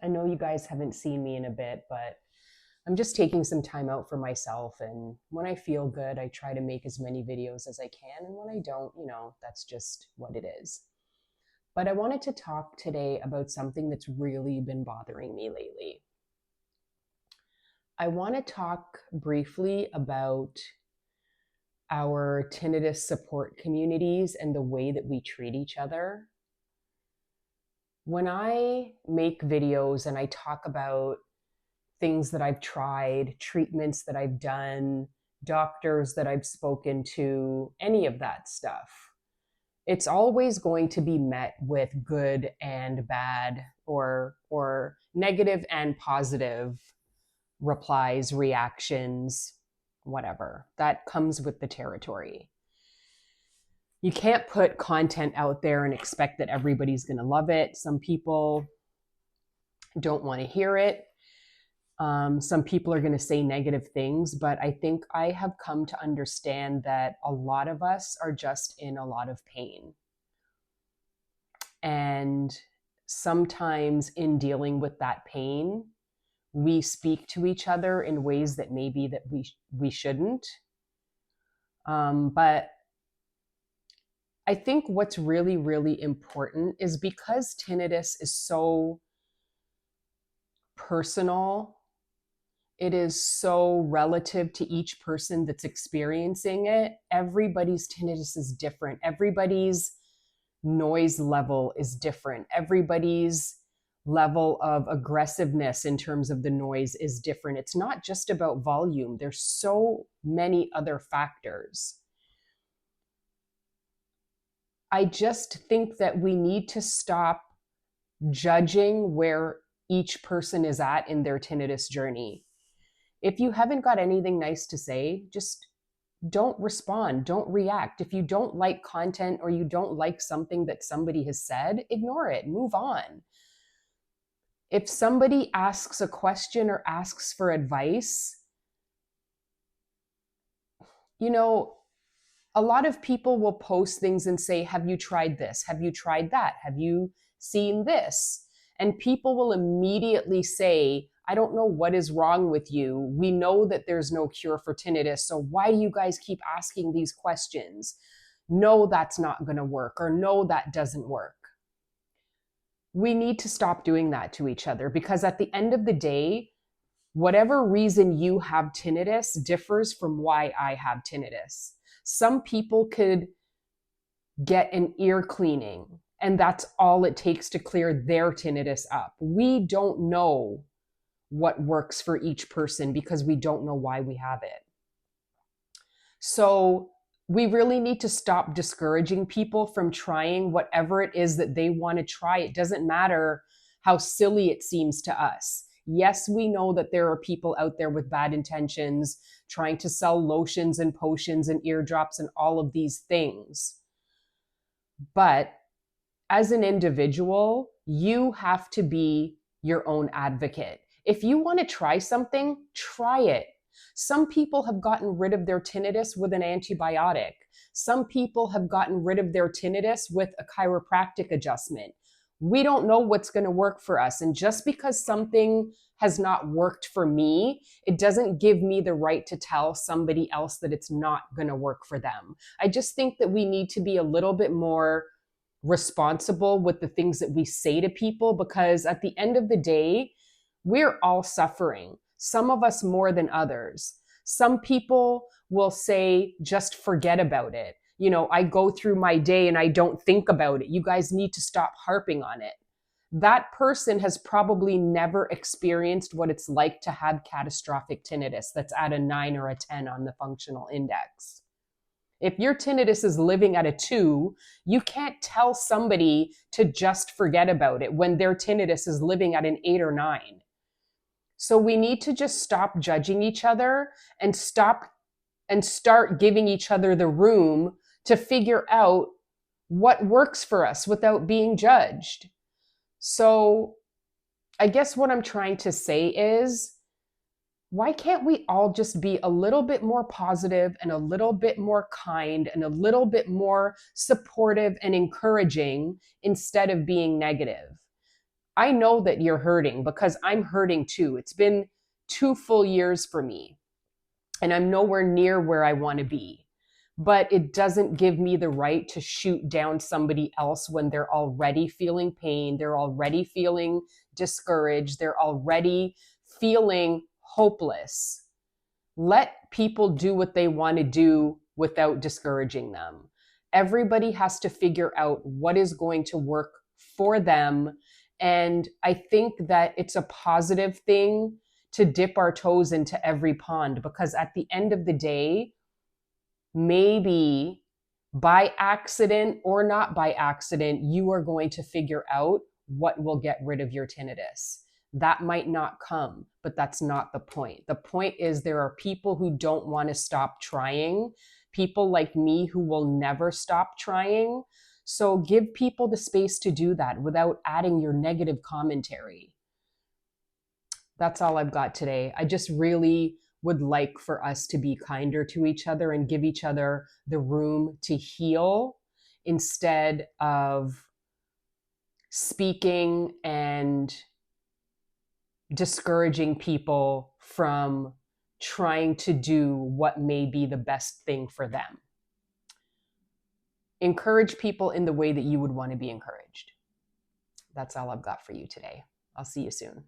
I know you guys haven't seen me in a bit, but I'm just taking some time out for myself. And when I feel good, I try to make as many videos as I can. And when I don't, that's just what it is. But I wanted to talk today about something that's really been bothering me lately. I want to talk briefly about our tinnitus support communities and the way that we treat each other. When I make videos and I talk about things that I've tried, treatments that I've done, doctors that I've spoken to, any of that stuff, it's always going to be met with good and bad or negative and positive replies, reactions, whatever. That comes with the territory. You can't put content out there and expect that everybody's going to love it. Some people don't want to hear it. Some people are going to say negative things, but I think I have come to understand that a lot of us are just in a lot of pain. And sometimes in dealing with that pain, we speak to each other in ways that maybe that we shouldn't. But I think what's really, really important is because tinnitus is so personal, it is so relative to each person that's experiencing it. Everybody's tinnitus is different. Everybody's noise level is different. Everybody's level of aggressiveness in terms of the noise is different. It's not just about volume. There's so many other factors. I just think that we need to stop judging where each person is at in their tinnitus journey. If you haven't got anything nice to say, just don't respond, don't react. If you don't like content or you don't like something that somebody has said, ignore it, move on. If somebody asks a question or asks for advice, a lot of people will post things and say, have you tried this? Have you tried that? Have you seen this? And people will immediately say, I don't know what is wrong with you. We know that there's no cure for tinnitus. So why do you guys keep asking these questions? No, that's not going to work, or no, that doesn't work. We need to stop doing that to each other, because at the end of the day, whatever reason you have tinnitus differs from why I have tinnitus. Some people could get an ear cleaning, and that's all it takes to clear their tinnitus up. We don't know what works for each person because we don't know why we have it. So we really need to stop discouraging people from trying whatever it is that they want to try. It doesn't matter how silly it seems to us. Yes, we know that there are people out there with bad intentions trying to sell lotions and potions and eardrops and all of these things. But as an individual, you have to be your own advocate. If you want to try something, try it. Some people have gotten rid of their tinnitus with an antibiotic. Some people have gotten rid of their tinnitus with a chiropractic adjustment. We don't know what's going to work for us. And just because something has not worked for me, it doesn't give me the right to tell somebody else that it's not going to work for them. I just think that we need to be a little bit more responsible with the things that we say to people, because at the end of the day, we're all suffering. Some of us more than others. Some people will say, just forget about it. I go through my day and I don't think about it. You guys need to stop harping on it. That person has probably never experienced what it's like to have catastrophic tinnitus that's at a 9 or a 10 on the functional index. If your tinnitus is living at a 2, you can't tell somebody to just forget about it when their tinnitus is living at an 8 or 9. So we need to just stop judging each other and start giving each other the room to figure out what works for us without being judged. So I guess what I'm trying to say is, why can't we all just be a little bit more positive and a little bit more kind and a little bit more supportive and encouraging instead of being negative? I know that you're hurting because I'm hurting too. It's been 2 full years for me, and I'm nowhere near where I want to be. But it doesn't give me the right to shoot down somebody else when they're already feeling pain, they're already feeling discouraged, they're already feeling hopeless. Let people do what they want to do without discouraging them. Everybody has to figure out what is going to work for them. And I think that it's a positive thing to dip our toes into every pond, because at the end of the day, maybe by accident or not by accident, you are going to figure out what will get rid of your tinnitus. That might not come, but that's not the point. The point is there are people who don't want to stop trying, people like me who will never stop trying. So give people the space to do that without adding your negative commentary. That's all I've got today. I just really would like for us to be kinder to each other and give each other the room to heal instead of speaking and discouraging people from trying to do what may be the best thing for them. Encourage people in the way that you would want to be encouraged. That's all I've got for you today. I'll see you soon.